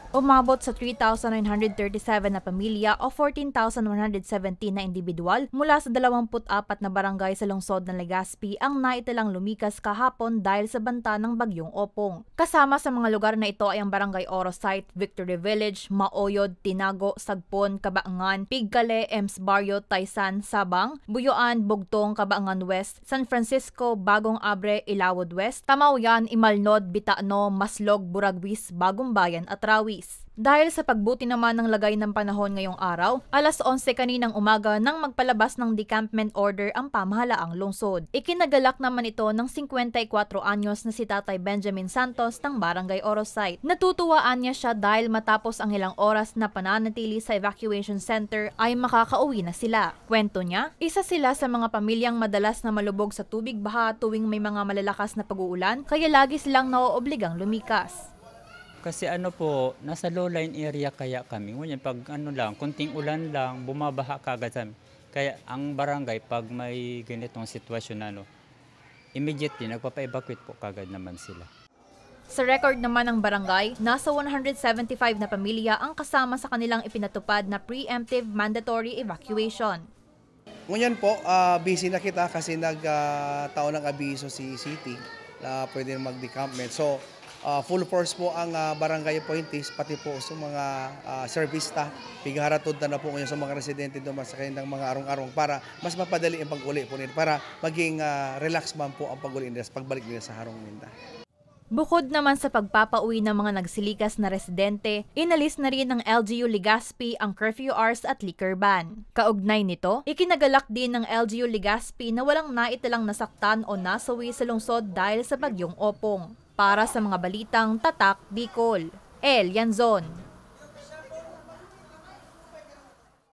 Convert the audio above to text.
Umabot sa 3,937 na pamilya o 14,117 na individual mula sa 24 na barangay sa lungsod ng Legazpi ang naitalang lumikas kahapon dahil sa banta ng bagyong Opong. Kasama sa mga lugar na ito ay ang Barangay Orosite, Victory Village, Maoyod, Tinago, Sagpon, Cabaangan, Pigkale, Ems Barrio, Taysan, Sabang, Buyuan, Bugtong, Cabaangan West, San Francisco, Bagong Abre, Ilawod West, Tamaoyan, Imalnod, Bitaano, Maslog, Buragwis, Bagong Bayan at Rawi. Dahil sa pagbuti naman ng lagay ng panahon ngayong araw, alas 11 kaninang umaga nang magpalabas ng decampment order ang pamahalaang lungsod. Ikinagalak naman ito ng 54 anyos na si Tatay Benjamin Santos ng Barangay Orosite. Natutuwaan niya siya dahil matapos ang ilang oras na pananatili sa evacuation center ay makakauwi na sila. Kwento niya, isa sila sa mga pamilyang madalas na malubog sa tubig baha tuwing may mga malalakas na pag-uulan kaya lagi silang naoobligang lumikas. Kasi nasa lowline area kaya kami. Ngunyan pag kunting ulan lang, bumabaha kagad sa amin. Kaya ang barangay, pag may ganitong sitwasyon, immediately nagpapa-evacuate po kagad naman sila. Sa record naman ng barangay, nasa 175 na pamilya ang kasama sa kanilang ipinatupad na preemptive mandatory evacuation. Ngunyan po, busy na kita kasi nagtaon ng abiso si City na pwede mag-decampment. So, full force po ang barangay appointees, pati po sa mga service staff. Pigaharatod na po ngayon sa mga residente doon sa kanilang mga arong-arong para mas mapadali ang pag-uli po nila, para maging relax man po ang pag-uli nila, pagbalik nila sa harong ninda. Bukod naman sa pagpapauwi ng mga nagsilikas na residente, inalis na rin ng LGU Legazpi ang curfew hours at liquor ban. Kaugnay nito, ikinagalak din ng LGU Legazpi na walang naitalang nasaktan o nasawi sa lungsod dahil sa bagyong Opong. Para sa mga balitang Tatak Bicol, El Yanzon.